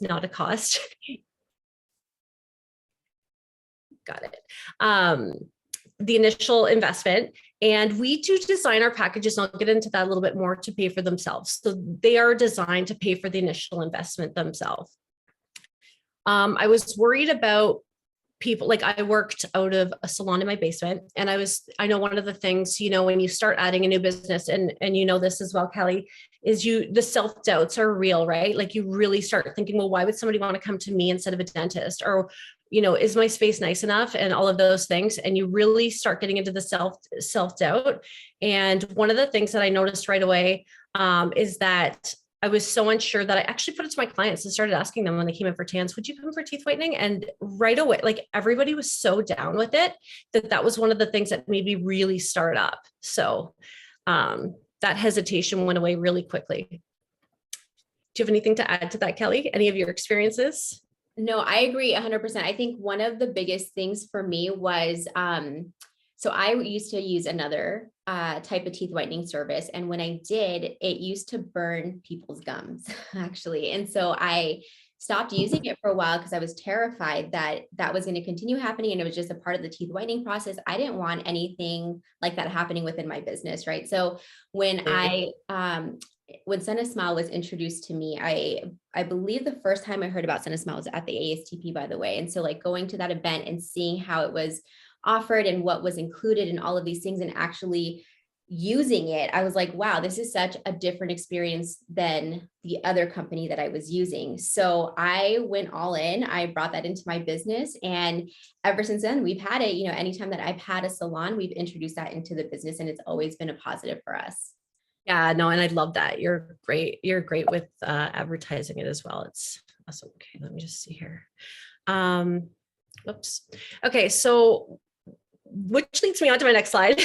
not a cost. Got it. The initial investment. And we do design our packages, and I'll get into that a little bit more, to pay for themselves. So they are designed to pay for the initial investment themselves. I was worried about people, like I worked out of a salon in my basement, and I know one of the things, when you start adding a new business, and you know this as well, Kelly, is the self-doubts are real, right? Like you really start thinking, well, why would somebody want to come to me instead of a dentist? Or, is my space nice enough? And all of those things. And you really start getting into the self-doubt. And one of the things that I noticed right away is that I was so unsure that I actually put it to my clients and started asking them when they came in for tans, would you come for teeth whitening? And right away, like everybody was so down with it that was one of the things that made me really start up. So that hesitation went away really quickly. Do you have anything to add to that, Kelly? Any of your experiences? No, I agree 100%. I think one of the biggest things for me was, so I used to use another type of teeth whitening service. And when I did, it used to burn people's gums, actually. And so I stopped using it for a while because I was terrified that that was going to continue happening. And it was just a part of the teeth whitening process. I didn't want anything like that happening within my business, right? So when when Sunless Smile was introduced to me, I believe the first time I heard about Sunless Smile was at the ASTP, by the way. And so like going to that event and seeing how it was offered and what was included and all of these things and actually using it, I was like, wow, this is such a different experience than the other company that I was using. So I went all in. I brought that into my business. And ever since then, we've had it, anytime that I've had a salon, we've introduced that into the business, and it's always been a positive for us. Yeah, no, and I love that. You're great. You're great with advertising it as well. It's awesome. Okay, let me just see here. Oops. Okay, so which leads me on to my next slide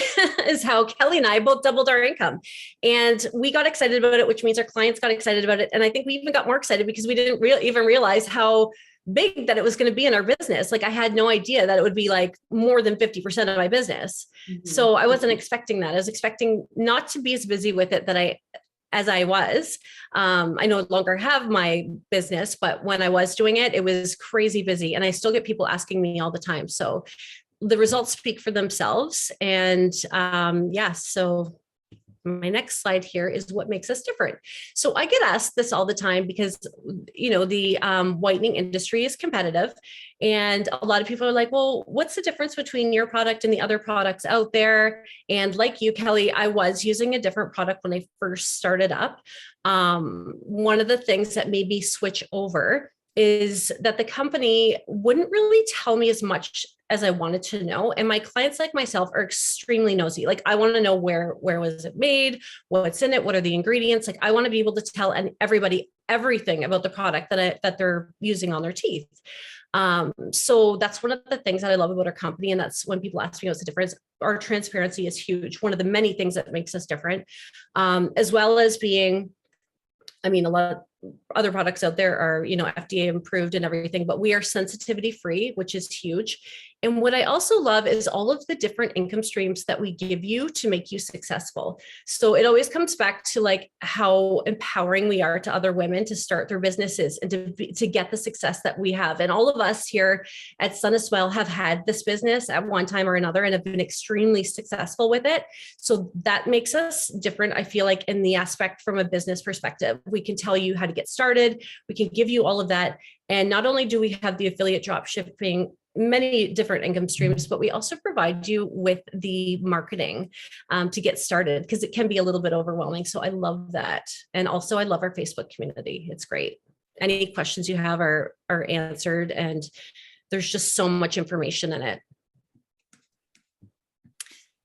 is how Kelly and I both doubled our income, and we got excited about it, which means our clients got excited about it. And I think we even got more excited because we didn't even realize how big that it was going to be in our business. Like I had no idea that it would be like more than 50% of my business. Mm-hmm. So I wasn't expecting that. I was expecting not to be as busy with it as I was. I no longer have my business, but when I was doing it, it was crazy busy, and I still get people asking me all the time. So the results speak for themselves. And so my next slide here is what makes us different. So I get asked this all the time because, the whitening industry is competitive. And a lot of people are like, well, what's the difference between your product and the other products out there? And like you, Kelly, I was using a different product when I first started up. One of the things that made me switch over is that the company wouldn't really tell me as much as I wanted to know. And my clients like myself are extremely nosy. Like I want to know where was it made, what's in it, what are the ingredients? Like I want to be able to tell everybody everything about the product that they're using on their teeth. So that's one of the things that I love about our company. And that's when people ask me what's the difference. Our transparency is huge. One of the many things that makes us different, as well as being, a lot of other products out there are, FDA approved and everything, but we are sensitivity free, which is huge. And what I also love is all of the different income streams that we give you to make you successful. So it always comes back to like how empowering we are to other women to start their businesses and to get the success that we have. And all of us here at Sunless Smile have had this business at one time or another and have been extremely successful with it. So that makes us different. I feel like in the aspect from a business perspective, we can tell you how to get started. We can give you all of that. And not only do we have the affiliate drop shipping, many different income streams, but we also provide you with the marketing to get started because it can be a little bit overwhelming. So I love that. And also I love our Facebook community. It's great. Any questions you have are answered, and there's just so much information in it.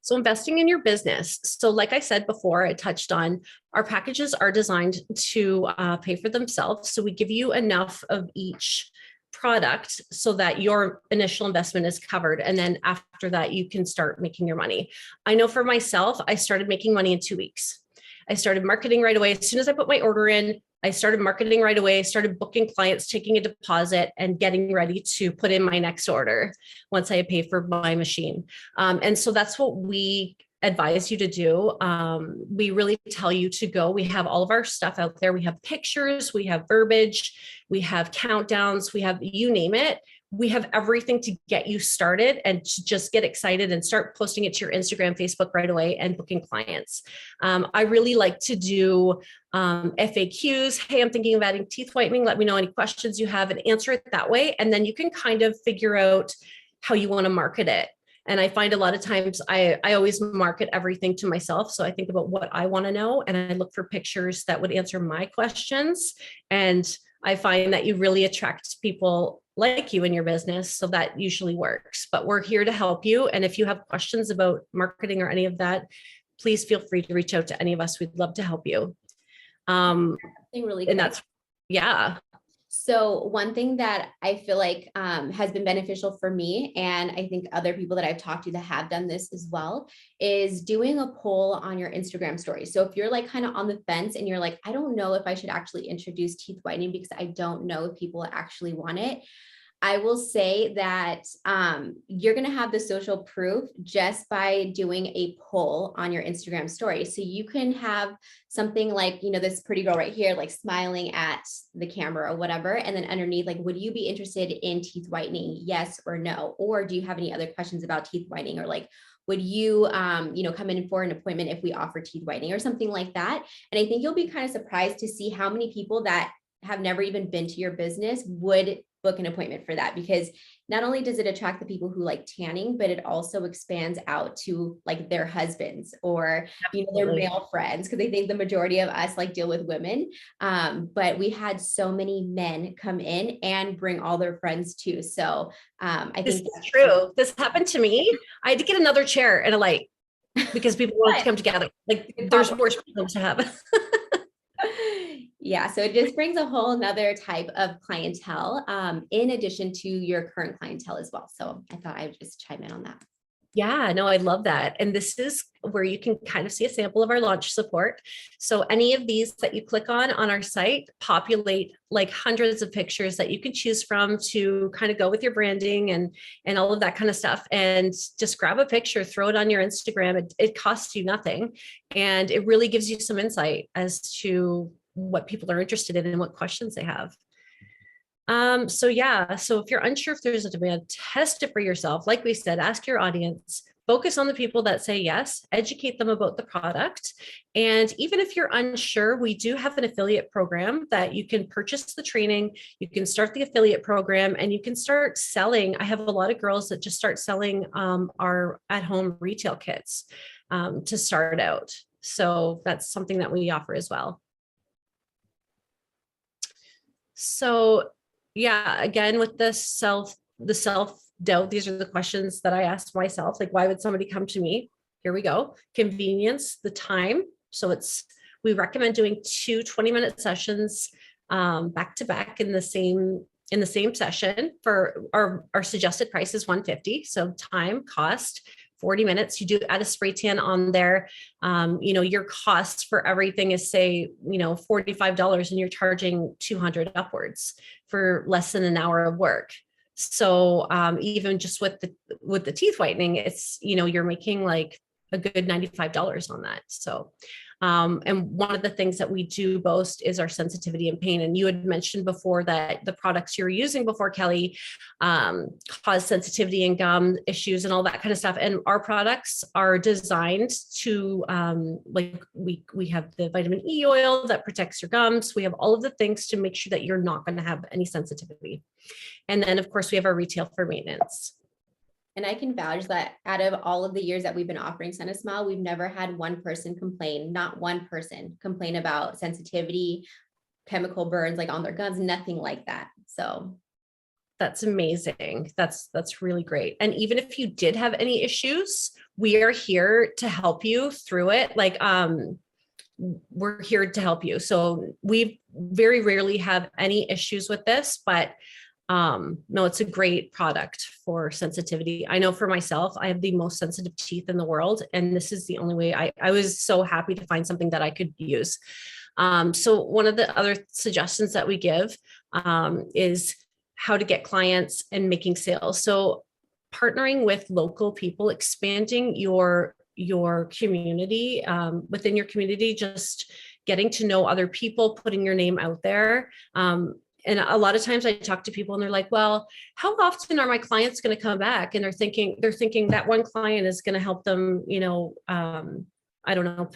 So investing in your business. So like I said before, I touched on our packages are designed to pay for themselves. So we give you enough of each product so that your initial investment is covered. And then after that, you can start making your money. I know for myself, I started making money in 2 weeks. I started marketing right away. As soon as I put my order in, I started marketing right away, started booking clients, taking a deposit, and getting ready to put in my next order once I pay for my machine. And so that's what we advise you to do. We really tell you to go. We have all of our stuff out there. We have pictures, we have verbiage, we have countdowns, we have, you name it. We have everything to get you started and to just get excited and start posting it to your Instagram, Facebook right away and booking clients. I really like to do FAQs. Hey, I'm thinking of adding teeth whitening. Let me know any questions you have and answer it that way. And then you can kind of figure out how you want to market it. And I find a lot of times I always market everything to myself. So I think about what I want to know and I look for pictures that would answer my questions. And I find that you really attract people like you in your business. So that usually works, but we're here to help you. And if you have questions about marketing or any of that, please feel free to reach out to any of us. We'd love to help you. Really and that's, yeah. So one thing that I feel like has been beneficial for me, and I think other people that I've talked to that have done this as well, is doing a poll on your Instagram story. So if you're like kind of on the fence and you're like, I don't know if I should actually introduce teeth whitening because I don't know if people actually want it, I will say that you're going to have the social proof just by doing a poll on your Instagram story. So you can have something like, you know, this pretty girl right here, like smiling at the camera or whatever. And then underneath, like, would you be interested in teeth whitening? Yes or no? Or do you have any other questions about teeth whitening? Or like, would you, you know, come in for an appointment if we offer teeth whitening or something like that? And I think you'll be kind of surprised to see how many people that have never even been to your business would book an appointment for that, because not only does it attract the people who like tanning, but it also expands out to like their husbands or, you know, their male friends. Cause I think the majority of us like deal with women. But we had so many men come in and bring all their friends too. So I think that's true. This happened to me. I had to get another chair and a light because people wanted to come together. Like there's worse problems to have. Yeah, so it just brings a whole nother type of clientele in addition to your current clientele as well. So I thought I would just chime in on that. Yeah, no, I love that. And this is where you can kind of see a sample of our launch support. So any of these that you click on our site populate like hundreds of pictures that you can choose from to kind of go with your branding and all of that kind of stuff. And just grab a picture, throw it on your Instagram. It costs you nothing. And it really gives you some insight as to what people are interested in and what questions they have. So if you're unsure if there's a demand, test it for yourself. Like we said, ask your audience, focus on the people that say yes, educate them about the product. And even if you're unsure, we do have an affiliate program that you can purchase the training, you can start the affiliate program, and you can start selling. I have a lot of girls that just start selling our at-home retail kits to start out. So that's something that we offer as well. So yeah, again, with the self-doubt, these are the questions that I asked myself, like, why would somebody come to me? Here we go. Convenience, the time. So we recommend doing 2 20-minute sessions back to back in the same session. For our suggested price is $150. So time, cost, 40 minutes. You do add a spray tan on there. You know, your cost for everything is, say, you know, $45 and you're charging $200 upwards for less than an hour of work. So even just with the teeth whitening, it's, you know, you're making like a good $95 on that. So and one of the things that we do boast is our sensitivity and pain. And you had mentioned before that the products you were using before, Kelly, cause sensitivity and gum issues and all that kind of stuff. And our products are designed to, like we have the vitamin E oil that protects your gums. We have all of the things to make sure that you're not going to have any sensitivity. And then of course we have our retail for maintenance. And I can vouch that out of all of the years that we've been offering SunSmile, we've never had one person complain, not one person complain about sensitivity, chemical burns, like on their gums, nothing like that. So that's amazing. That's really great. And even if you did have any issues, we are here to help you through it. Like, we're here to help you. So we very rarely have any issues with this, but no, it's a great product for sensitivity. I know for myself, I have the most sensitive teeth in the world. And this is the only way I was so happy to find something that I could use. So one of the other suggestions that we give is how to get clients and making sales. So partnering with local people, expanding your your community, within your community, just getting to know other people, putting your name out there. And a lot of times I talk to people and they're like, well, how often are my clients going to come back? And they're thinking that one client is going to help them, I don't know,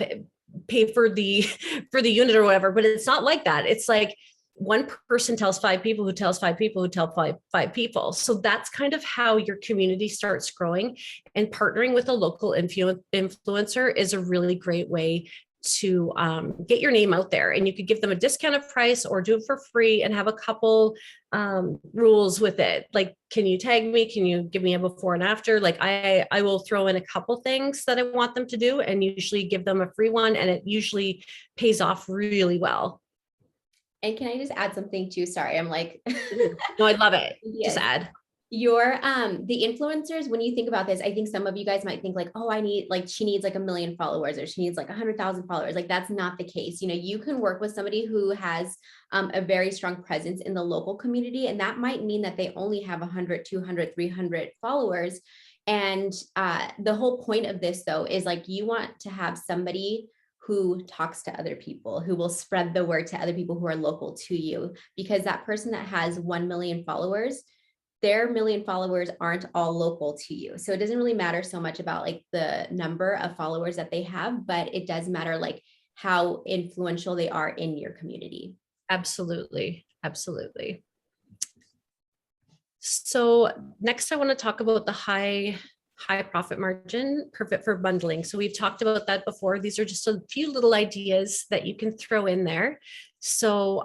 pay for the for the unit or whatever. But it's not like that. It's like one person tells five people who tells five people who tell five people. So that's kind of how your community starts growing. And partnering with a local influencer is a really great way to get your name out there. And you could give them a discounted price or do it for free and have a couple rules with it. Like, can you tag me? Can you give me a before and after? Like I will throw in a couple things that I want them to do and usually give them a free one. And it usually pays off really well. And can I just add something too? Sorry, I'm like, no, I'd love it. Yes. Just add. Your the influencers, when you think about this, I think some of you guys might think like, oh, she needs like 1 million followers, or she needs like 100,000 followers. Like that's not the case. You can work with somebody who has a very strong presence in the local community, and that might mean that they only have 100, 200, 300 followers. And the whole point of this though is like, you want to have somebody who talks to other people, who will spread the word to other people who are local to you, because that person that has 1 million followers, their 1 million followers aren't all local to you. So it doesn't really matter so much about like the number of followers that they have, but it does matter like how influential they are in your community. Absolutely. Absolutely. So next I want to talk about the high profit margin, perfect for bundling. So we've talked about that before. These are just a few little ideas that you can throw in there. So,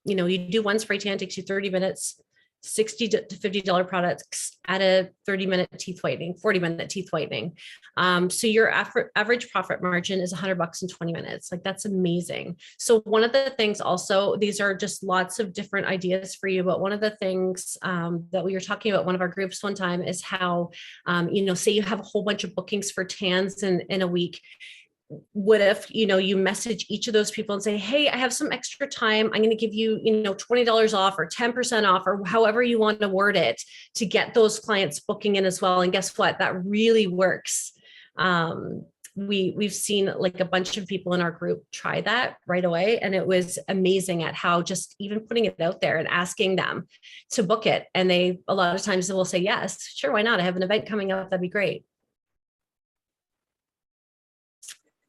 you do one spray tan, takes you 30 minutes. $60 to $50 products at a 30-minute teeth whitening, 40-minute teeth whitening. So your average profit margin is $100 in 20 minutes. Like that's amazing. So one of the things also, these are just lots of different ideas for you, but one of the things that we were talking about one of our groups one time is how, say you have a whole bunch of bookings for tans in a week. What if, you message each of those people and say, hey, I have some extra time. I'm going to give you, $20 off or 10% off or however you want to word it to get those clients booking in as well. And guess what? That really works. We've seen like a bunch of people in our group try that right away. And it was amazing at how just even putting it out there and asking them to book it. And a lot of times they will say, yes, sure. Why not? I have an event coming up. That'd be great.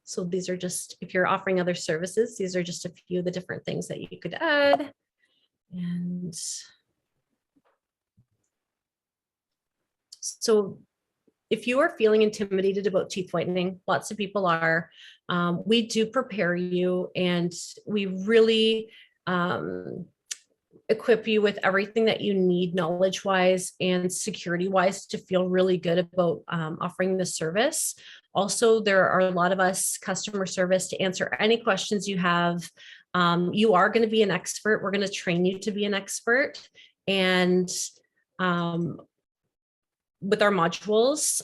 So these are just, if you're offering other services, these are just a few of the different things that you could add. And so if you are feeling intimidated about teeth whitening, lots of people are, we do prepare you and we really equip you with everything that you need knowledge-wise and security-wise to feel really good about offering the service. Also, there are a lot of us customer service to answer any questions you have. You are going to be an expert. We're going to train you to be an expert. And with our modules,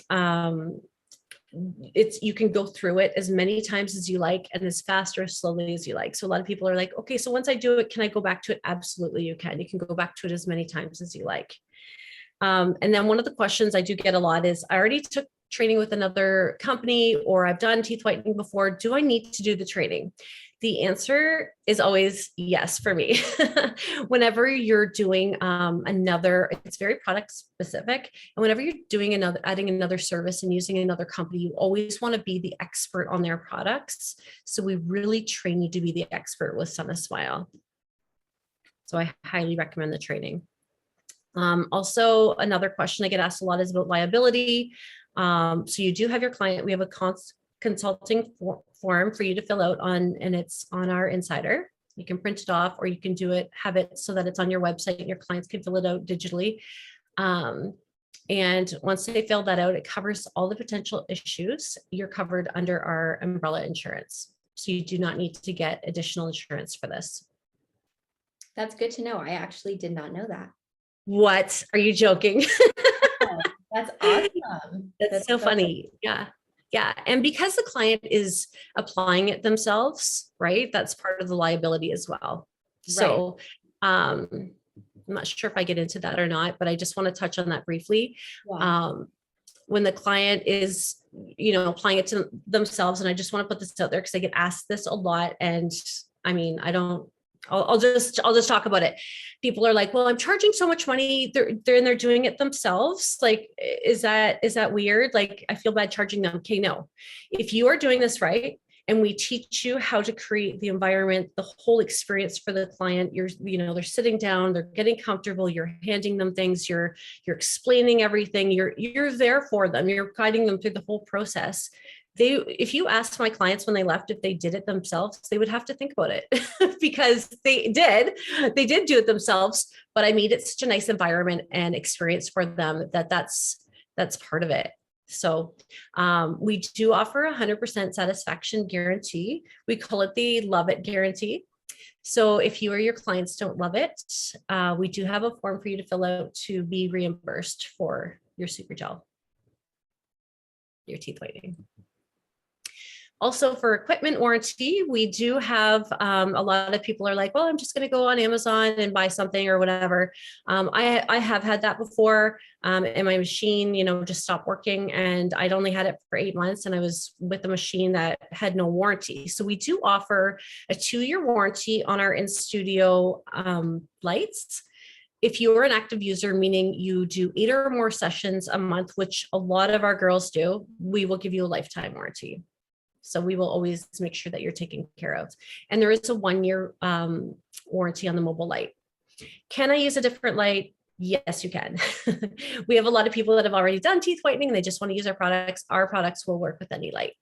you can go through it as many times as you like and as fast or as slowly as you like. So a lot of people are like, okay, so once I do it, can I go back to it? Absolutely, you can. You can go back to it as many times as you like. And then one of the questions I do get a lot is, I already took training with another company, or I've done teeth whitening before. Do I need to do the training? The answer is always yes for me. Whenever you're doing it's very product specific. And whenever you're doing adding another service and using another company, you always want to be the expert on their products. So we really train you to be the expert with Sunless Smile. So I highly recommend the training. Also, another question I get asked a lot is about liability. So you do have your client. We have a consulting form for you to fill out and it's on our Insider. You can print it off, or you can have it so that it's on your website and your clients can fill it out digitally. And once they fill that out, it covers all the potential issues. You're covered under our umbrella insurance. So you do not need to get additional insurance for this. That's good to know. I actually did not know that. What? Are you joking? Oh, that's awesome. That's so funny. Yeah. Yeah. And because the client is applying it themselves, right? That's part of the liability as well. So I'm not sure if I get into that or not, but I just want to touch on that briefly. Yeah. when the client is, applying it to themselves. And I just want to put this out there because I get asked this a lot. And I mean, I'll just talk about it. People are like, well, I'm charging so much money. They're doing it themselves. Like, is that weird? Like, I feel bad charging them. Okay, no. If you are doing this right, and we teach you how to create the environment, the whole experience for the client, they're sitting down, they're getting comfortable, you're handing them things, you're explaining everything, you're there for them, you're guiding them through the whole process. If you ask my clients when they left if they did it themselves, they would have to think about it because they did do it themselves, but I made it such a nice environment and experience for them that's part of it. So we do offer 100% satisfaction guarantee. We call it the love it guarantee. So if you or your clients don't love it, we do have a form for you to fill out to be reimbursed for your super gel, your teeth whitening. Also for equipment warranty, we do have a lot of people are like, well, I'm just going to go on Amazon and buy something or whatever. I have had that before, and my machine, just stopped working, and I'd only had it for 8 months, and I was with a machine that had no warranty. So we do offer a 2-year warranty on our in-studio lights. If you're an active user, meaning you do 8 or more sessions a month, which a lot of our girls do, we will give you a lifetime warranty. So we will always make sure that you're taken care of. And there is a 1-year warranty on the mobile light. Can I use a different light? Yes, you can. We have a lot of people that have already done teeth whitening. They just want to use our products. Our products will work with any light.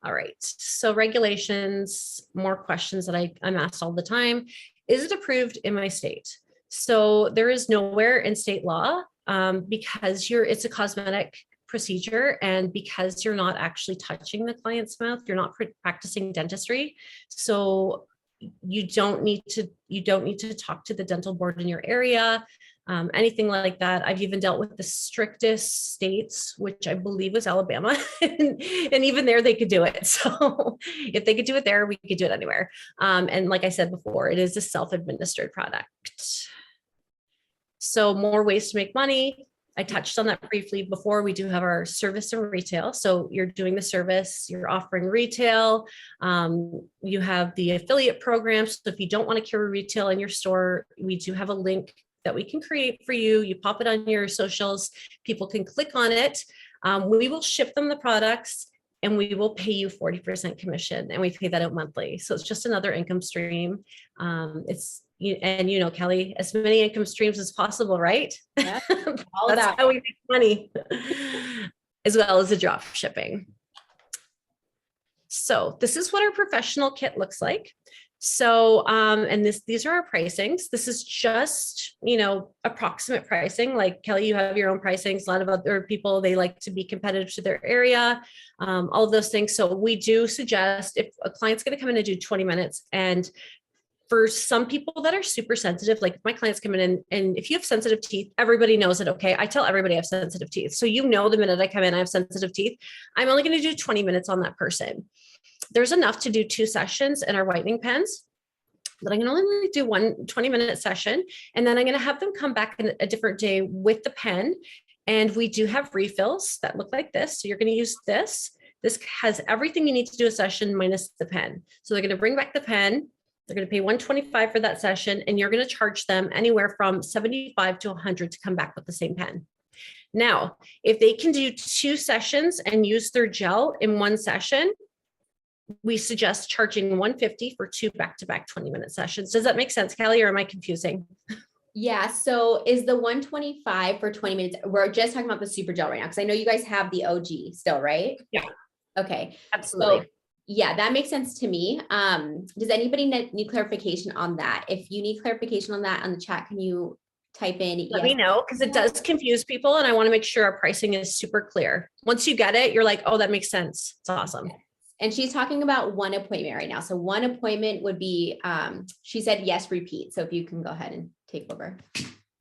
All right. So regulations, more questions that I'm asked all the time. Is it approved in my state? So there is nowhere in state law because it's a cosmetic procedure, and because you're not actually touching the client's mouth, you're not practicing dentistry, so you don't need to talk to the dental board in your area, anything like that. I've even dealt with the strictest states, which I believe was Alabama, and even there they could do it. So if they could do it there, we could do it anywhere. And like I said before, it is a self-administered product. So more ways to make money. I touched on that briefly before. We do have our service and retail. So you're doing the service, you're offering retail. You have the affiliate program. So if you don't want to carry retail in your store, we do have a link that we can create for you. You pop it on your socials. People can click on it. We will ship them the products, and we will pay you 40% commission, and we pay that out monthly. So it's just another income stream. Kelly, as many income streams as possible, right? Yeah, That's how we make money, as well as the drop shipping. So this is what our professional kit looks like. So, and these are our pricings. This is just, approximate pricing. Like Kelly, you have your own pricings. A lot of other people, they like to be competitive to their area, all of those things. So we do suggest if a client's going to come in and do 20 minutes, and for some people that are super sensitive, like if my clients come in and if you have sensitive teeth, everybody knows it. Okay. I tell everybody I have sensitive teeth. So, the minute I come in, I have sensitive teeth. I'm only going to do 20 minutes on that person. There's enough to do 2 sessions in our whitening pens, but I can only do one 20-minute session. And then I'm going to have them come back in a different day with the pen. And we do have refills that look like this. So you're going to use this. This has everything you need to do a session minus the pen. So they're going to bring back the pen. They're going to pay $125 for that session, and you're going to charge them anywhere from $75 to $100 to come back with the same pen. Now, if they can do 2 sessions and use their gel in one session, we suggest charging $150 for 2 back-to-back 20-minute sessions. Does that make sense, Kelly, or am I confusing? Yeah. So is the $125 for 20 minutes? We're just talking about the super gel right now, because I know you guys have the OG still, right? Yeah. Okay. Absolutely. So, yeah, that makes sense to me. Does anybody need clarification on that? If you need clarification on that on the chat, can you type in? Let me know, because it does confuse people, and I want to make sure our pricing is super clear. Once you get it, you're like, oh, that makes sense. It's awesome. And she's talking about one appointment right now. So one appointment would be, she said, yes, repeat. So if you can go ahead and take over.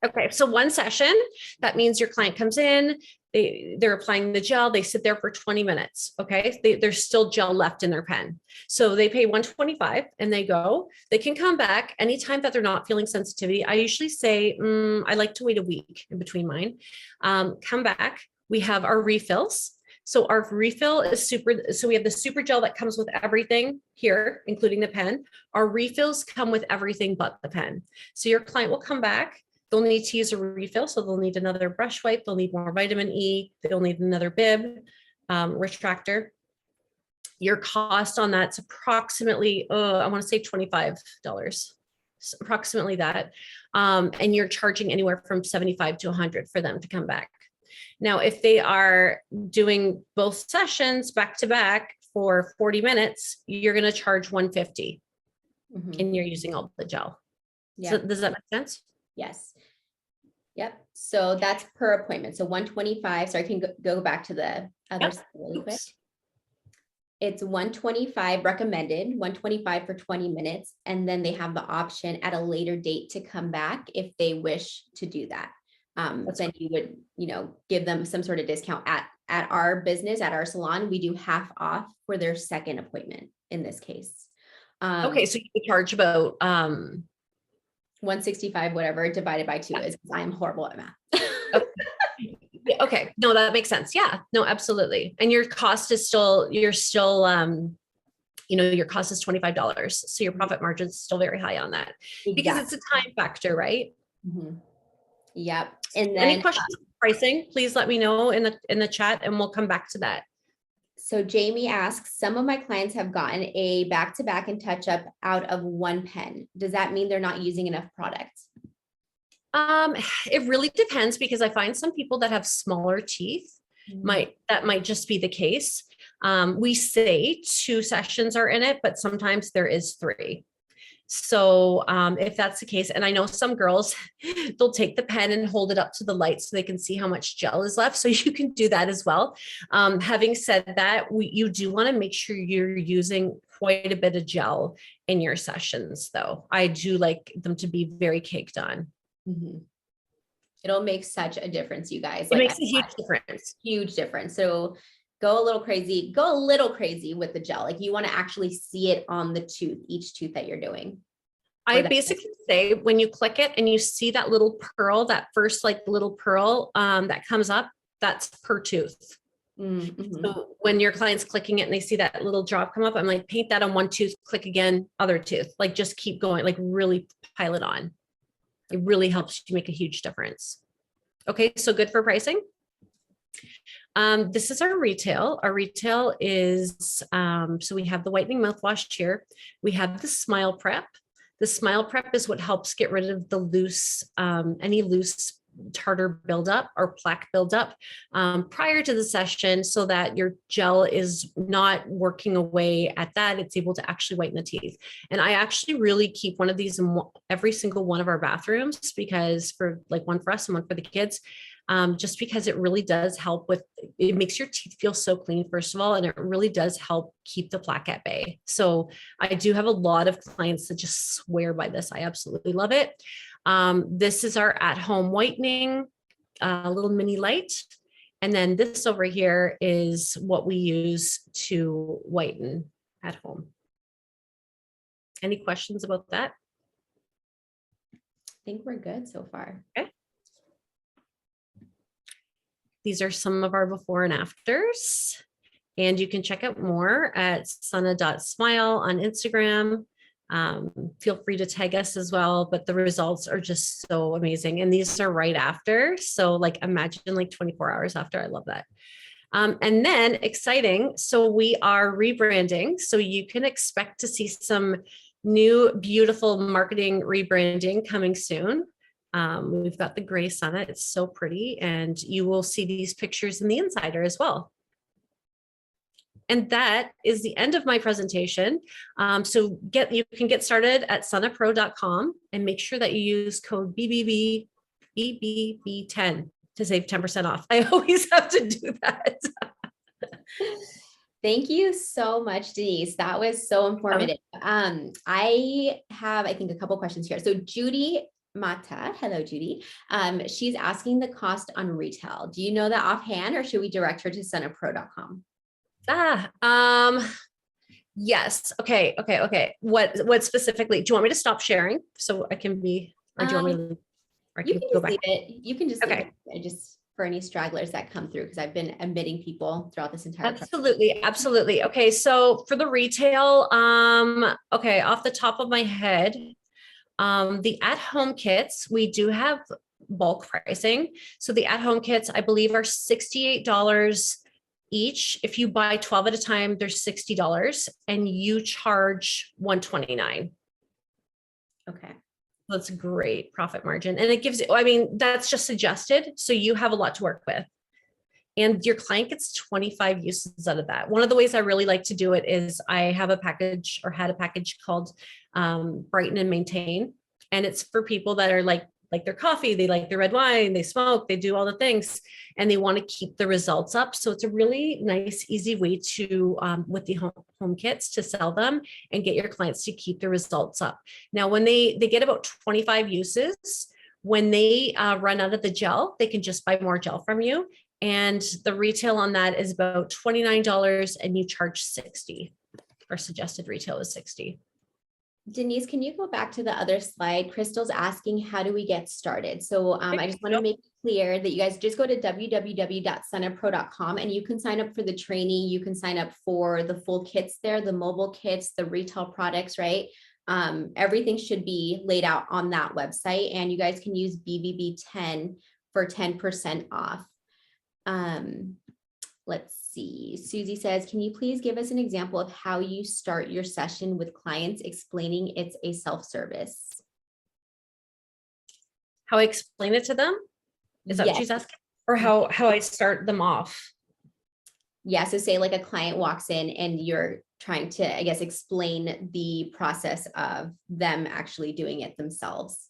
Okay, so one session, that means your client comes in, they're applying the gel, they sit there for 20 minutes. Okay, there's still gel left in their pen. So they pay 125 and they go. They can come back anytime that they're not feeling sensitivity. I usually say, I like to wait a week in between mine. Come back. We have our refills. So our refill is super. So we have the super gel that comes with everything here, including the pen. Our refills come with everything but the pen. So your client will come back. They'll need to use a refill. So they'll need another brush wipe. They'll need more vitamin E. They'll need another bib, retractor. Your cost on that's approximately, I want to say $25, approximately that. And you're charging anywhere from 75 to 100 for them to come back. Now, if they are doing both sessions back to back for 40 minutes, you're going to charge 150 and you're using all the gel. Yeah. So does that make sense? Yes. Yep. So that's per appointment. So 125. So I can go back to the other really quick. It's 125 recommended, 125 for 20 minutes. And then they have the option at a later date to come back if they wish to do that. Then you would, give them some sort of discount at our business, at our salon. We do half off for their second appointment in this case. Okay. So you charge about, 165, whatever, divided by 2 is, because I am horrible at math. Okay. No, that makes sense. Yeah, no, absolutely. And your cost is still, your cost is $25. So your profit margin is still very high on that because it's a time factor, right? Mm-hmm. Yep. And then any questions on pricing, please let me know in the chat and we'll come back to that. So Jamie asks, some of my clients have gotten a back-to-back and touch-up out of one pen. Does that mean they're not using enough products? It really depends because I find some people that have smaller teeth that might just be the case. We say 2 sessions are in it, but sometimes there is 3. So if that's the case, and I know some girls, they'll take the pen and hold it up to the light so they can see how much gel is left. So you can do that as well. Having said that, you do want to make sure you're using quite a bit of gel in your sessions, though. I do like them to be very caked on. Mm-hmm. It'll make such a difference, you guys. It makes a huge difference. Huge difference. So go a little crazy with the gel. Like you want to actually see it on the tooth, each tooth that you're doing. I basically say when you click it and you see that little pearl, that first little pearl that comes up, that's per tooth. Mm-hmm. So when your client's clicking it and they see that little drop come up, I'm like, paint that on one tooth, click again, other tooth, just keep going, really pile it on. It really helps you make a huge difference. Okay, so good for pricing. This is our retail. Our retail is, so we have the whitening mouthwash here. We have the Smile Prep. The Smile Prep is what helps get rid of the loose, any loose tartar buildup or plaque buildup prior to the session so that your gel is not working away at that. It's able to actually whiten the teeth. And I actually really keep one of these in every single one of our bathrooms because for one for us and one for the kids. Just because it really does help it makes your teeth feel so clean, first of all, and it really does help keep the plaque at bay. So I do have a lot of clients that just swear by this. I absolutely love it. This is our at-home whitening, little mini light. And then this over here is what we use to whiten at home. Any questions about that? I think we're good so far. Okay. These are some of our before and afters, and you can check out more at sana.smile on Instagram. Feel free to tag us as well, but the results are just so amazing. And these are right after. So imagine 24 hours after. I love that. And then exciting. So we are rebranding. So you can expect to see some new, beautiful marketing rebranding coming soon. We've got the gray Sana. It's so pretty. And you will see these pictures in the Insider as well. And that is the end of my presentation. So you can get started at sanapro.com and make sure that you use code BBB10 to save 10% off. I always have to do that. Thank you so much, Denise. That was so informative. I have, I think, a couple questions here. So Judy Mata, hello, Judy. She's asking the cost on retail. Do you know that offhand, or should we direct her to sunapro.com? Yes. Okay. What specifically? Do you want me to stop sharing so I can be, or do you want me to, or I You can can go just back? leave it. You can just leave Okay. it. Just for any stragglers that come through, because I've been admitting people throughout this entire process. Absolutely. Okay. So for the retail, okay, off the top of my head, the at-home kits, we do have bulk pricing. So the at-home kits, I believe, are $68 each. If you buy 12 at a time, they're $60 and you charge $129. Okay. That's a great profit margin. And it gives, I mean, that's just suggested. So you have a lot to work with. And your client gets 25 uses out of that. One of the ways I really like to do it is I have a package, or had a package called Brighten and Maintain. And it's for people that are like their coffee, they like their red wine, they smoke, they do all the things, and they want to keep the results up. So it's a really nice, easy way to, with the home kits, to sell them and get your clients to keep the results up. Now, when they get about 25 uses, when they run out of the gel, they can just buy more gel from you. And the retail on that is about $29 and you charge 60. Our suggested retail is 60. Denise, can you go back to the other slide? Crystal's asking, how do we get started? So I just want to make it clear that you guys just go to www.sunapro.com and you can sign up for the training. You can sign up for the full kits there, the mobile kits, the retail products, right? Everything should be laid out on that website, and you guys can use BVB10 for 10% off. Let's see. Susie says, can you please give us an example of how you start your session with clients, explaining it's a self-service? How I explain it to them? Is that what she's asking? Or how I start them off? Yeah. So say like a client walks in and you're trying to, I guess, explain the process of them actually doing it themselves.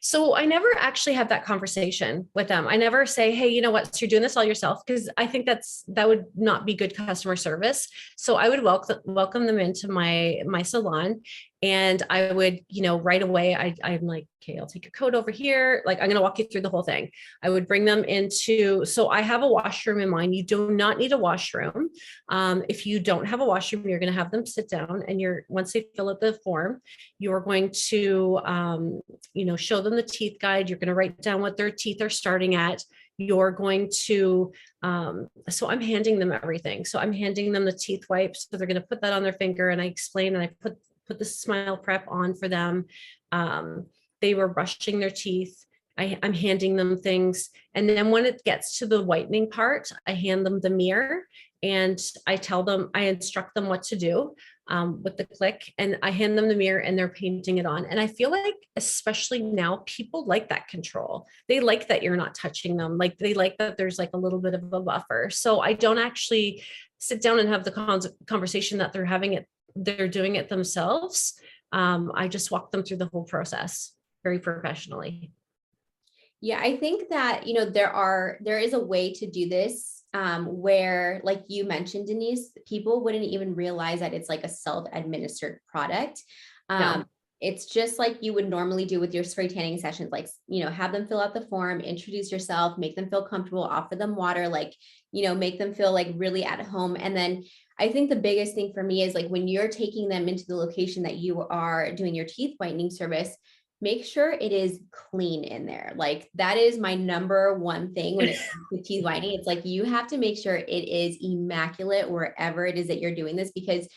So I never actually have that conversation with them. I never say, hey, you know what, so you're doing this all yourself, because I think that would not be good customer service. So I would welcome them into my salon, and I would, right away, I'm like, okay, I'll take your coat over here. Like, I'm going to walk you through the whole thing. I would bring them into, so I have a washroom in mind. You do not need a washroom. If you don't have a washroom, you're going to have them sit down, and once they fill out the form, you're going to, show them the teeth guide. You're going to write down what their teeth are starting at. You're going to, so I'm handing them everything. So I'm handing them the teeth wipes. So they're going to put that on their finger, and I explain, and I put the smile prep on for them. They were brushing their teeth. I'm handing them things. And then when it gets to the whitening part, I hand them the mirror, and I instruct them what to do with the click, and I hand them the mirror, and they're painting it on. And I feel like, especially now, people like that control. They like that you're not touching them. Like, they like that there's like a little bit of a buffer. So I don't actually sit down and have the conversation that they're doing it themselves. I just walk them through the whole process very professionally. Yeah, I think that, there is a way to do this where, like you mentioned, Denise, people wouldn't even realize that it's like a self-administered product. No. It's just like you would normally do with your spray tanning sessions, like, have them fill out the form, introduce yourself, make them feel comfortable, offer them water, like, make them feel like really at home. And then I think the biggest thing for me is, like, when you're taking them into the location that you are doing your teeth whitening service, make sure it is clean in there. Like, that is my number one thing when it comes to teeth whitening. It's like, you have to make sure it is immaculate wherever it is that you're doing this, because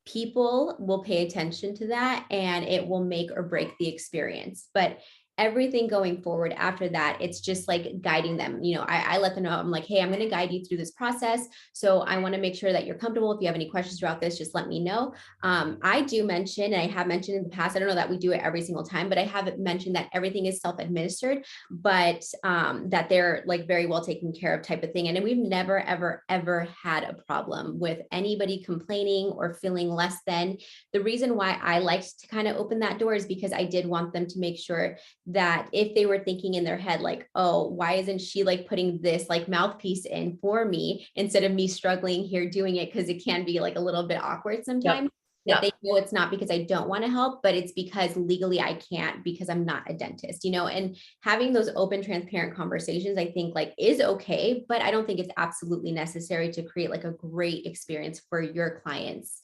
people will pay attention to that and it will make or break the experience. But everything going forward after that, it's just like guiding them. I let them know, I'm like, hey, I'm going to guide you through this process. So I want to make sure that you're comfortable. If you have any questions throughout this, just let me know. I do mention, and I have mentioned in the past, I don't know that we do it every single time, but I have mentioned that everything is self-administered, but that they're like very well taken care of type of thing. And we've never, ever, ever had a problem with anybody complaining or feeling less than. The reason why I liked to kind of open that door is because I did want them to make sure that if they were thinking in their head, like, oh, why isn't she like putting this like mouthpiece in for me instead of me struggling here doing it? Because it can be like a little bit awkward sometimes. that Yeah, they know it's not because I don't want to help, but it's because legally I can't because I'm not a dentist, and having those open, transparent conversations, I think like is okay, but I don't think it's absolutely necessary to create like a great experience for your clients.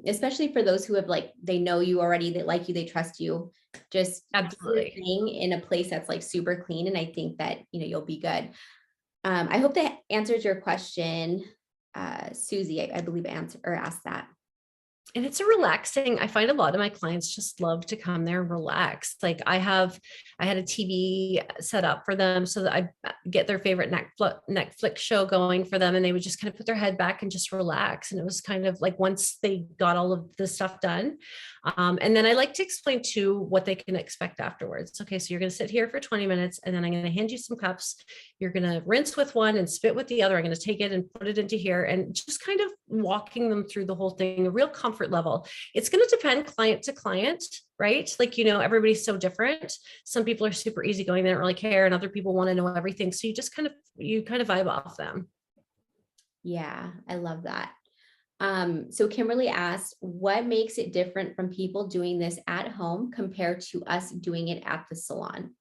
Especially for those who have like, they know you already, they like you, they trust you, just do your absolutely. thing in a place that's like super clean. And I think that, you'll be good. I hope that answers your question. Susie, I believe answered or asked that. And it's a relaxing, I find a lot of my clients just love to come there and relax. Like I had a TV set up for them so that I get their favorite Netflix show going for them. And they would just kind of put their head back and just relax. And it was kind of like once they got all of the stuff done. And then I like to explain too what they can expect afterwards. Okay, so you're going to sit here for 20 minutes and then I'm going to hand you some cups. You're going to rinse with one and spit with the other. I'm going to take it and put it into here and just kind of walking them through the whole thing, a real comfort level. It's going to depend client to client, right? Like, everybody's so different. Some people are super easygoing, they don't really care, and other people want to know everything. So you kind of vibe off them. Yeah, I love that. So Kimberly asked, what makes it different from people doing this at home compared to us doing it at the salon?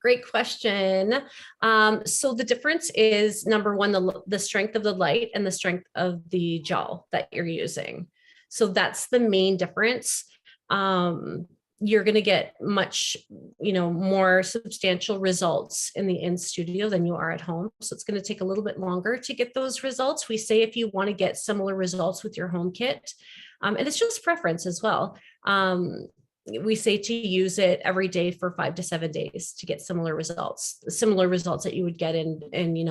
Great question. So the difference is number one, the strength of the light and the strength of the gel that you're using. So that's the main difference. You're going to get much, more substantial results in the in studio than you are at home. So it's going to take a little bit longer to get those results. We say if you want to get similar results with your home kit, and it's just preference as well. We say to use it every day for 5 to 7 days to get similar results that you would get in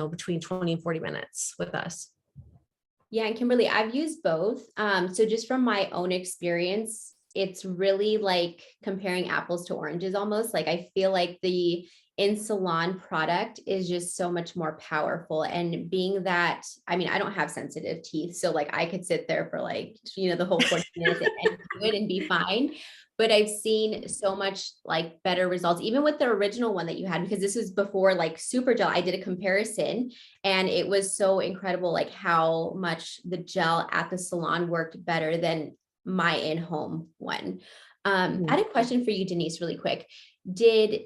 between 20 and 40 minutes with us. Yeah, and Kimberly, I've used both. So just from my own experience, it's really like comparing apples to oranges almost. Like I feel like the in salon product is just so much more powerful. And being that, I mean, I don't have sensitive teeth. So like I could sit there for like, the whole 40 minutes and do it and be fine. But I've seen so much like better results, even with the original one that you had, because this was before like super gel. I did a comparison and it was so incredible, like how much the gel at the salon worked better than my in-home one. I had a question for you, Denise, really quick.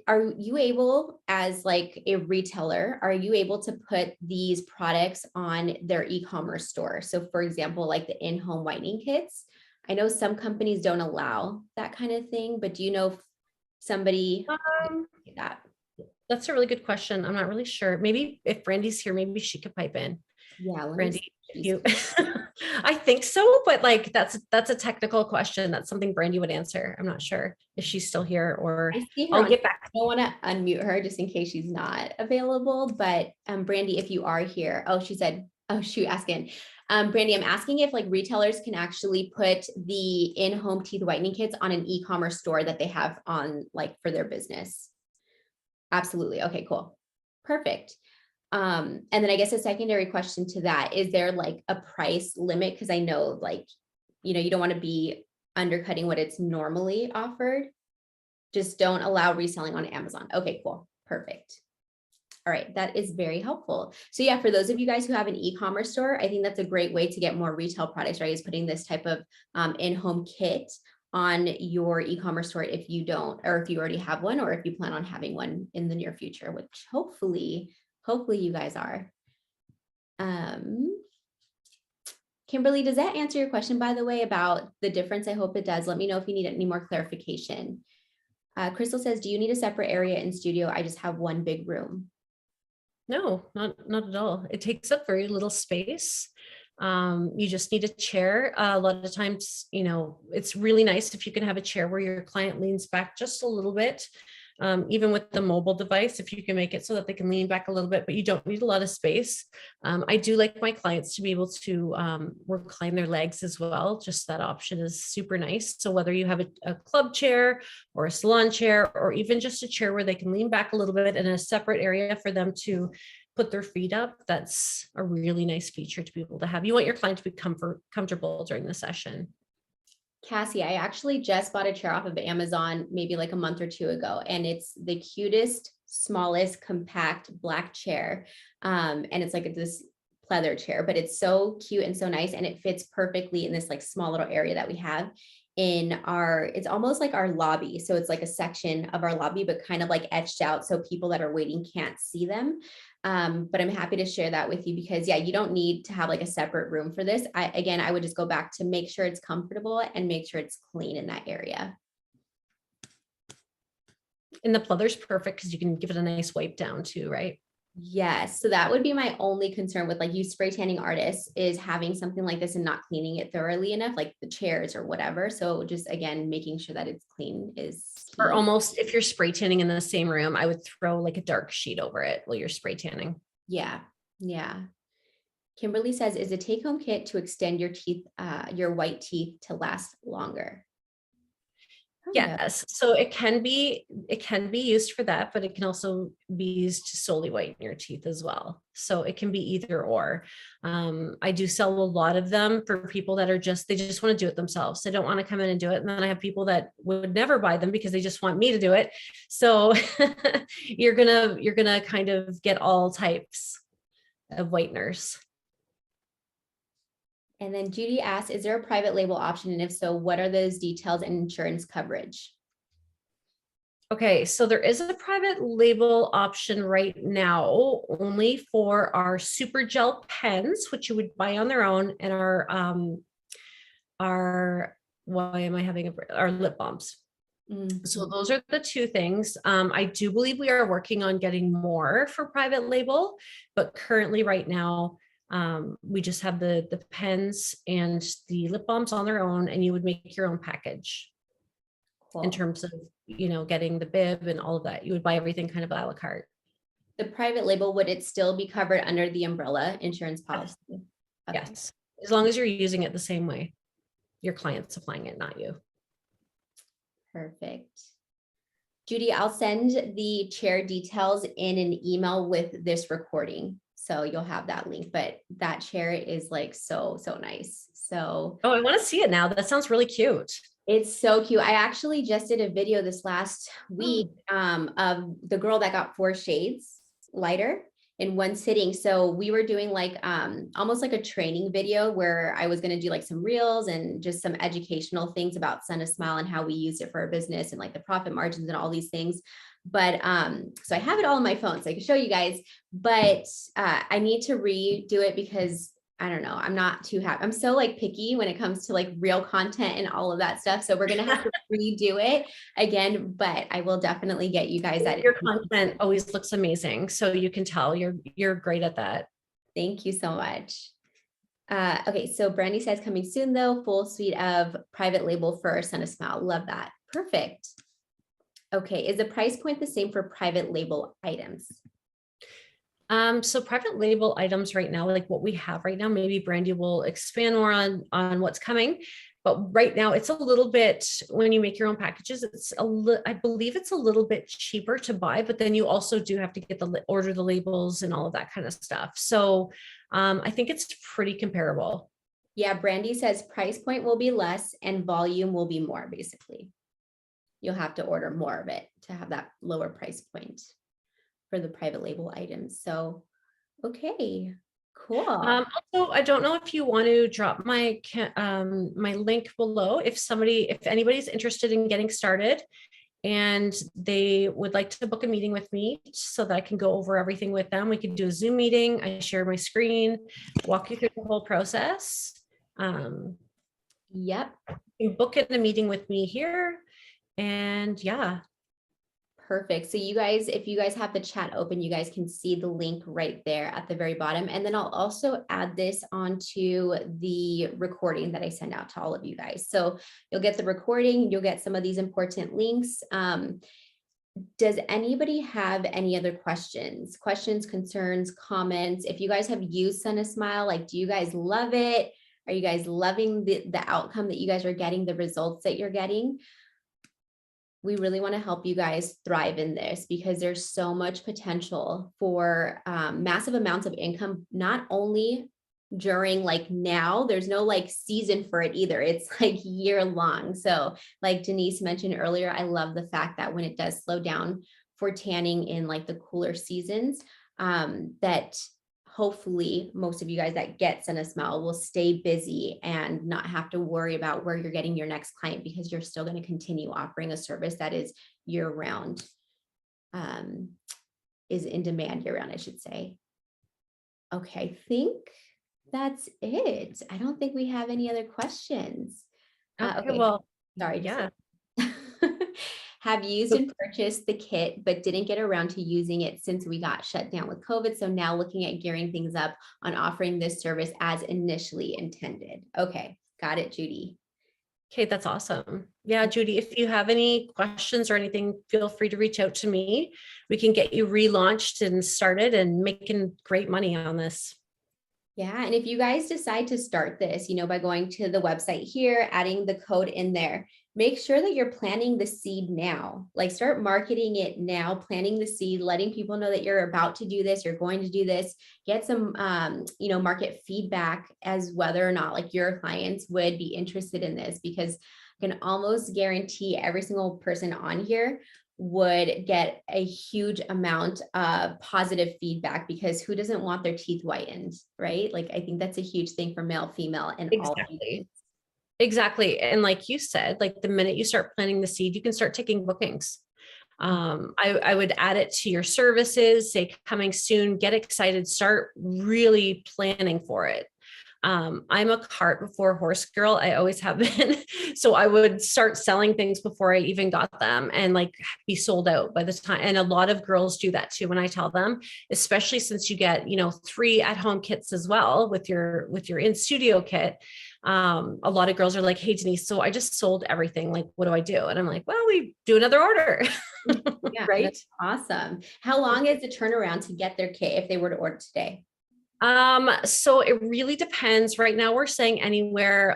Are you able, as like a retailer, are you able to put these products on their e-commerce store? So for example, like the in-home whitening kits, I know some companies don't allow that kind of thing, but do you know if somebody that? That's a really good question. I'm not really sure. Maybe if Brandy's here, maybe she could pipe in. Yeah, Brandy, I think so, but like that's a technical question. That's something Brandy would answer. I'm not sure if she's still here or I see her I'll get back. I don't want to unmute her just in case she's not available, but Brandy, if you are here, she said, oh shoot, ask in. Brandy, I'm asking if like retailers can actually put the in-home teeth whitening kits on an e-commerce store that they have on like for their business. Absolutely. Okay, cool. Perfect. And then I guess a secondary question to that, is there like a price limit? Because I know like, you don't want to be undercutting what it's normally offered. Just don't allow reselling on Amazon. Okay, cool. Perfect. All right, that is very helpful. So yeah, for those of you guys who have an e-commerce store, I think that's a great way to get more retail products, right? Is putting this type of in-home kit on your e-commerce store if you don't, or if you already have one, or if you plan on having one in the near future, which hopefully you guys are. Kimberly, does that answer your question, by the way, about the difference? I hope it does. Let me know if you need any more clarification. Crystal says, do you need a separate area in studio? I just have one big room. No, not at all. It takes up very little space. You just need a chair. A lot of times, it's really nice if you can have a chair where your client leans back just a little bit. Even with the mobile device, if you can make it so that they can lean back a little bit, but you don't need a lot of space. I do like my clients to be able to recline their legs as well. Just that option is super nice. So whether you have a club chair or a salon chair, or even just a chair where they can lean back a little bit in a separate area for them to put their feet up, that's a really nice feature to be able to have. You want your client to be comfortable during the session. Cassie, I actually just bought a chair off of Amazon maybe like a month or two ago, and it's the cutest, smallest, compact black chair. And it's like this pleather chair, but it's so cute and so nice. And it fits perfectly in this like small little area that we have in our, it's almost like our lobby. So it's like a section of our lobby, but kind of like etched out so people that are waiting can't see them. But I'm happy to share that with you because yeah, you don't need to have like a separate room for this. I would just go back to make sure it's comfortable and make sure it's clean in that area. And the pleather's perfect because you can give it a nice wipe down too, right? Yes. So that would be my only concern with like you spray tanning artists is having something like this and not cleaning it thoroughly enough, like the chairs or whatever. So just again, making sure that it's clean is key. Or almost if you're spray tanning in the same room, I would throw like a dark sheet over it while you're spray tanning. Yeah. Yeah. Kimberly says, is a take-home kit to extend your teeth, your white teeth to last longer? Yes. So it can be used for that, but it can also be used to solely whiten your teeth as well. So it can be either or. I do sell a lot of them for people that are they just want to do it themselves. They don't want to come in and do it. And then I have people that would never buy them because they just want me to do it. So you're gonna kind of get all types of whiteners. And then Judy asks, is there a private label option? And if so, what are those details and insurance coverage? Okay, so there is a private label option right now only for our super gel pens, which you would buy on their own, and our why am I having our lip balms. Mm-hmm. So those are the two things. I do believe we are working on getting more for private label, but currently right now, we just have the pens and the lip balms on their own, and you would make your own package. Cool. In terms of, getting the bib and all of that. You would buy everything kind of a la carte. The private label, would it still be covered under the umbrella insurance policy? Yes. Okay. Yes. As long as you're using it the same way. Your client's supplying it, not you. Perfect. Judy, I'll send the chair details in an email with this recording. So you'll have that link, but that chair is like so nice. So. Oh, I want to see it now. That sounds really cute. It's so cute. I actually just did a video this last week of the girl that got 4 shades lighter in one sitting. So we were doing like almost like a training video where I was going to do like some reels and just some educational things about Sunless Smile and how we use it for our business and like the profit margins and all these things. But so I have it all on my phone so I can show you guys, but I need to redo it because I don't know, I'm not too happy. I'm so like picky when it comes to like real content and all of that stuff. So we're going to have to redo it again, but I will definitely get you guys that. Your content always looks amazing. So you can tell you're great at that. Thank you so much. Okay. So Brandy says coming soon though, full suite of private label for Sunless Smile. Love that. Perfect. Okay. Is the price point the same for private label items? So private label items right now, like what we have right now, maybe Brandy will expand more on what's coming, but right now it's a little bit, when you make your own packages, I believe it's a little bit cheaper to buy, but then you also do have to get order the labels and all of that kind of stuff. So I think it's pretty comparable. Yeah. Brandy says price point will be less and volume will be more. Basically, you'll have to order more of it to have that lower price point for the private label items. So, okay, cool. Also, I don't know if you want to drop my my link below. If anybody's interested in getting started and they would like to book a meeting with me so that I can go over everything with them, we can do a Zoom meeting. I share my screen, walk you through the whole process. Yep. You can book in a meeting with me here. And yeah. Perfect. So you guys, if you guys have the chat open, you guys can see the link right there at the very bottom. And then I'll also add this onto the recording that I send out to all of you guys. So you'll get the recording, you'll get some of these important links. Does anybody have any other questions, concerns, comments? If you guys have used Sunless Smile, like, do you guys love it? Are you guys loving the outcome that you guys are getting, the results that you're getting? We really want to help you guys thrive in this because there's so much potential for massive amounts of income, not only during like now, there's no like season for it either. It's like year long. So like Denise mentioned earlier, I love the fact that when it does slow down for tanning in like the cooler seasons, that hopefully most of you guys that get Send a Smile will stay busy and not have to worry about where you're getting your next client, because you're still going to continue offering a service that is year round, is in demand year round, I should say. Okay, I think that's it. I don't think we have any other questions. Okay, well, Sorry. yeah. Have used and purchased the kit, but didn't get around to using it since we got shut down with COVID. So now looking at gearing things up on offering this service as initially intended. Okay, got it, Judy. Okay, that's awesome. Yeah, Judy, if you have any questions or anything, feel free to reach out to me. We can get you relaunched and started and making great money on this. Yeah, and if you guys decide to start this, by going to the website here, adding the code in there, make sure that you're planting the seed now. Like, start marketing it now, planting the seed, letting people know that you're about to do this, you're going to do this, get some, market feedback as whether or not like your clients would be interested in this, because I can almost guarantee every single person on here would get a huge amount of positive feedback, because who doesn't want their teeth whitened, right? Like, I think that's a huge thing for male, female, and all. Exactly. And like you said, like the minute you start planting the seed, you can start taking bookings. I would add it to your services, say coming soon, get excited, start really planning for it. I'm a cart before horse girl. I always have been. So I would start selling things before I even got them and like be sold out by the time. And a lot of girls do that too. When I tell them, especially since you get, 3 at-home kits as well with your in-studio kit. A lot of girls are like, hey, Denise, so I just sold everything. Like, what do I do? And I'm like, well, we do another order. Yeah, right. Awesome. How long is the turnaround to get their kit if they were to order today? So it really depends. Right now we're saying anywhere.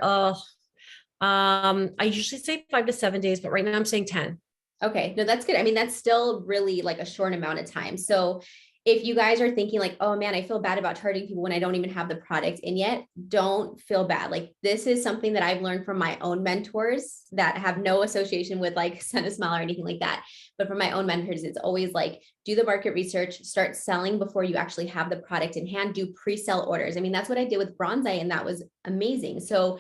I usually say 5 to 7 days, but right now I'm saying 10. Okay, no, that's good. I mean, that's still really like a short amount of time. So if you guys are thinking like, oh man, I feel bad about charging people when I don't even have the product in yet, don't feel bad. Like, this is something that I've learned from my own mentors that have no association with like Send a Smile or anything like that. But from my own mentors, it's always like, do the market research, start selling before you actually have the product in hand, do pre-sale orders. I mean, that's what I did with Bronze Eye, and that was amazing. So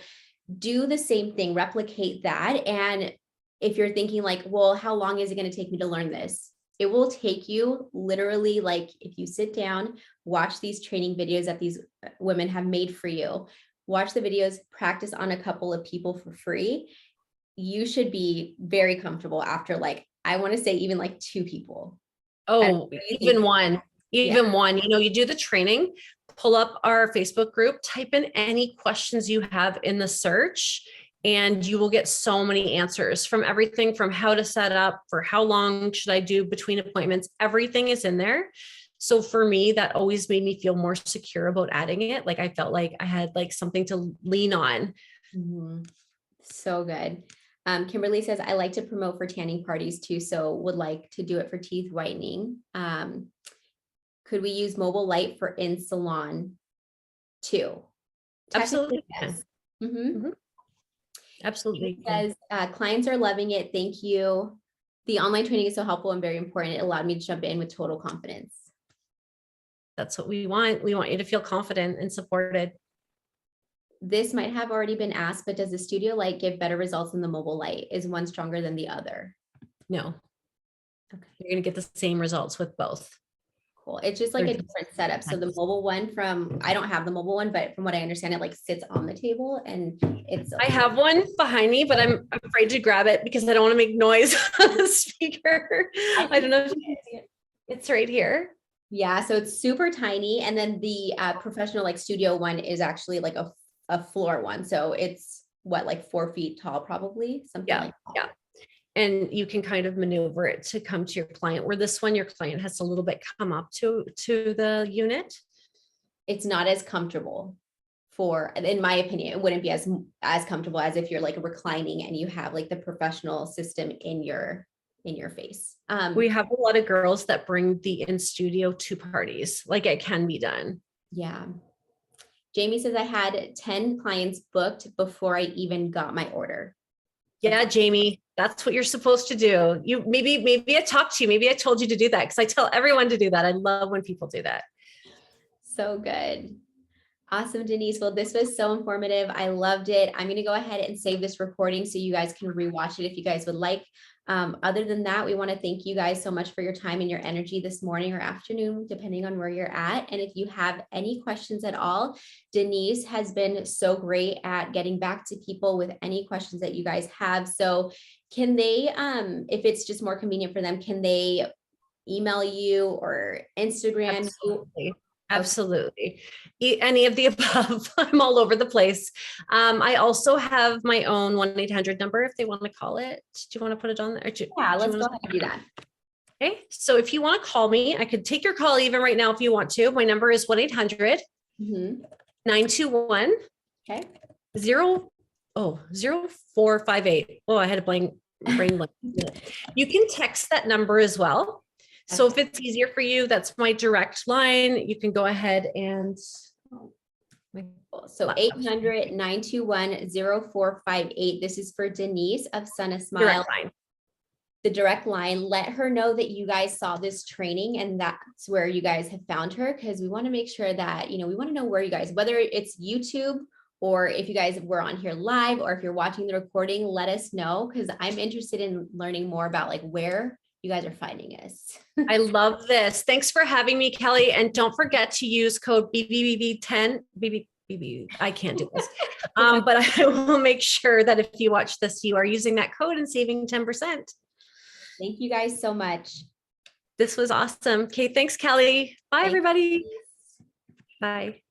do the same thing, replicate that. And if you're thinking like, well, how long is it going to take me to learn this? It will take you literally, like, if you sit down, watch these training videos that these women have made for you, watch the videos, practice on a couple of people for free. You should be very comfortable after, like, I want to say even like 2 people. Oh, even one, you do the training, pull up our Facebook group, type in any questions you have in the search, and you will get so many answers from everything from how to set up, for how long should I do between appointments, everything is in there. So for me, that always made me feel more secure about adding it. Like, I felt like I had like something to lean on. Mm-hmm. So good. Kimberly says, I like to promote for tanning parties too, so would like to do it for teeth whitening. Could we use mobile light for in salon too? Absolutely. Yes. Mm-hmm. Absolutely. It says, clients are loving it. Thank you. The online training is so helpful and very important. It allowed me to jump in with total confidence. That's what we want. We want you to feel confident and supported. This might have already been asked, but does the studio light give better results than the mobile light? Is one stronger than the other? No. Okay. You're going to get the same results with both. Cool. It's just like a different setup. So the mobile one I don't have the mobile one, but from what I understand, it like sits on the table, and I have one behind me, but I'm afraid to grab it because I don't want to make noise on the speaker. I don't know if you can see it. It's right here. Yeah. So it's super tiny. And then the professional like studio one is actually like a floor one. So it's what, like 4 feet tall, probably something like that. Yeah. And you can kind of maneuver it to come to your client, where this one, your client has to a little bit come up to the unit. It's not as comfortable in my opinion, it wouldn't be as comfortable as if you're like reclining and you have like the professional system in your face. We have a lot of girls that bring the in studio to parties. Like, it can be done. Yeah. Jamie says, I had 10 clients booked before I even got my order. Yeah, Jamie, that's what you're supposed to do. Maybe I talked to you. Maybe I told you to do that, because I tell everyone to do that. I love when people do that. So good. Awesome, Denise. Well, this was so informative. I loved it. I'm going to go ahead and save this recording so you guys can rewatch it if you guys would like. Other than that, we want to thank you guys so much for your time and your energy this morning or afternoon, depending on where you're at. And if you have any questions at all, Denise has been so great at getting back to people with any questions that you guys have. So can they, if it's just more convenient for them, can they email you or Instagram you? Absolutely. Absolutely. Any of the above. I'm all over the place. I also have my own 1-800 number if they want to call it. Do you want to put it on there? Yeah, let's go ahead and do that. Okay. So if you want to call me, I could take your call even right now if you want to. My number is 1-800 921 Okay. 0458. Oh, I had a brain blank. You can text that number as well. So if it's easier for you, that's my direct line. You can go ahead and. So 800-921-0458. This is for Denise of Sun Smile. Direct line. The direct line. Let her know that you guys saw this training and that's where you guys have found her, because we want to make sure that, we want to know where you guys, whether it's YouTube or if you guys were on here live or if you're watching the recording, let us know, because I'm interested in learning more about like where you guys are finding us. I love this. Thanks for having me, Kelly. And don't forget to use code BBBB10. I can't do this. But I will make sure that if you watch this, you are using that code and saving 10%. Thank you guys so much. This was awesome. Okay. Thanks, Kelly. Bye, everybody. Bye.